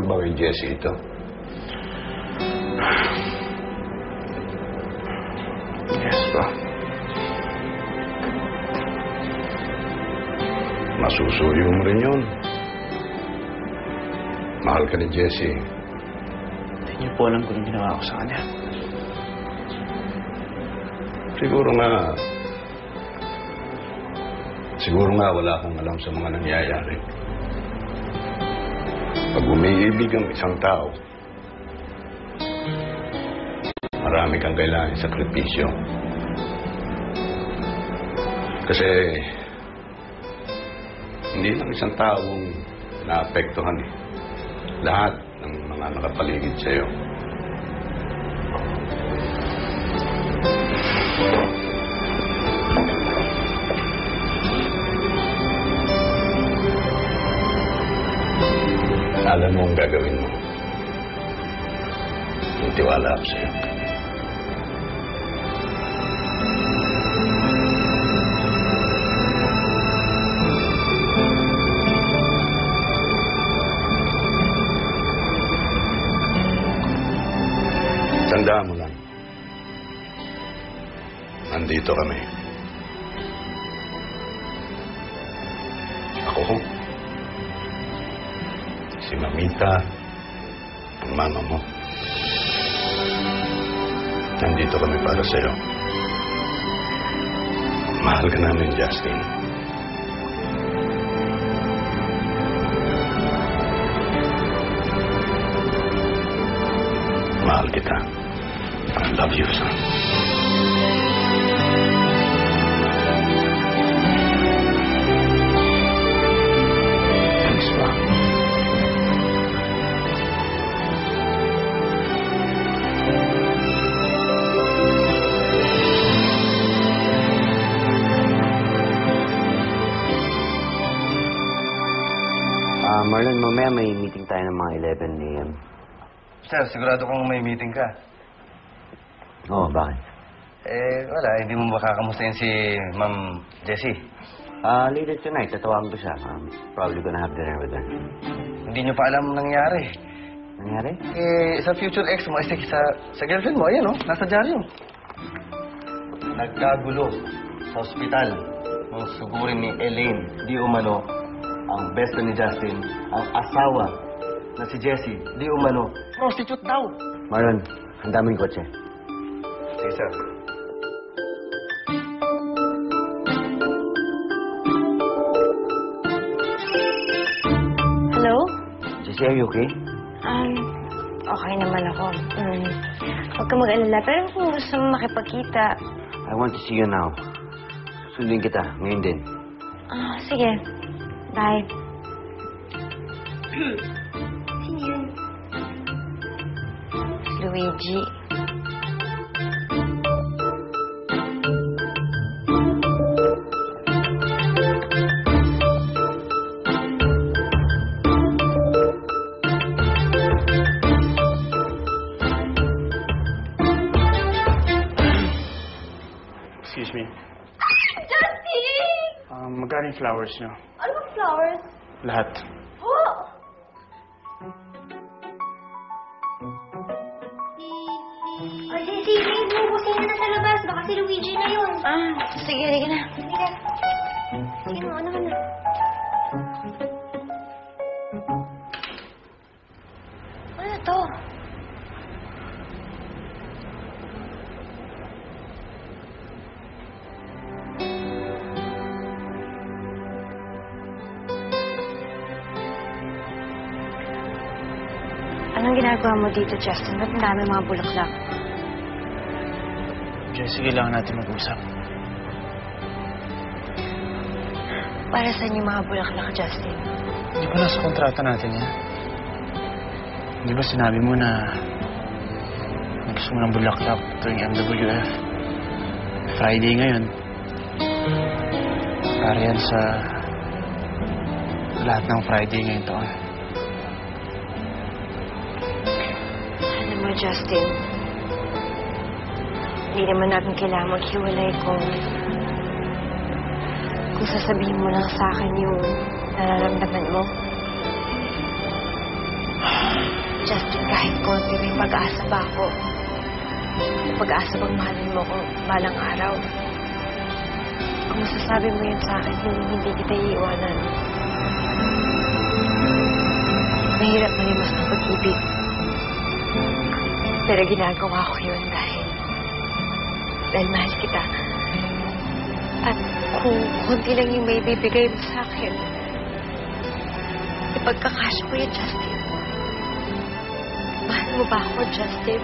ba kay Jessie ito? Yes, pa. Masusuyo mo rin yun. Mahal ka ni Jessie. Hindi niyo po alam kung anong ginawa ko sa kanya. Siguro nga wala akong alam sa mga nangyayari. Pag umiibig ang isang tao, marami kang kailangan sakripisyo. Kasi hindi lang isang taong naapektuhan eh. Lahat ng mga nakapaligid sa'yo. Alam mo ang gagawin mo. Yung tiwala ako sa'yo. Tandaan mo lang. Nandito kami. Ako ko. Si Mamita, ang mama mo. Nandito kami para sa'yo. Mahal ka namin, Justin. Mahal kita. I love you, son. Thanks, Pa. Marlon, mamaya may meeting tayo ng mga 11 a.m. Sir, sigurado kong may meeting ka. Oo, bakit? Wala. Hindi mo ba kakamustahin si Ma'am Jessie? Later tonight, tatawagan ko siya. Probably gonna have dinner with her. Hindi niyo pa alam nangyari. Nangyari? Sa future ex mo, sa girlfriend mo, ayan, nasa dyaryo. Nagkagulo sa ospital nung sugurin ni Elaine Di Umano, ang besto ni Justin, ang asawa na si Jessie Di Umano. Prostitute daw! Marlon, ang daming kotse. Sige, sir. Hello? Jessie, are you okay? Okay naman ako. Huwag ka mag-alala. Pero kung gusto mo makipagkita... I want to see you now. Susundin kita, ngayon din. Sige. Bye. Sino yun? Luigi. Excuse me. Justin! Magkano yung flowers niyo? Ano bang flowers? Lahat. Oh! Sige, bubusin na sa labas. Baka si Luigi na yun. Sige, sige na. Sige. Sige mo, ano ka na? Ano to? Anong ginagawa mo dito, Justin? Ba't ang dami mga bulaklak? Jessie, kailangan natin mag-usap. Para saan yung mga bulaklak, Justin? Di ba nasa kontrata natin yan? Di ba sinabi mo na gusto mo ng bulaklak tuwing MWF? Friday ngayon. Para yan sa lahat ng Friday ngayon taon. Alam mo, Justin, hindi naman natin kailangan maghiwalay kung sasabihin mo lang sa akin yung nararamdaman mo. kahit konti may pag-asa pa ako. May pag-asa bang mahalin mo ko balang araw. Kung masasabi mo yan sa akin, hindi kita iiwanan. Mahirap malimos ng pag-ibig. Pero ginagawa ko yun dahil mahal kita. At kung konti lang yung may bibigay mo sa akin, ipagkakasya ko yan, Justin. Mahal mo ba ako, Justin?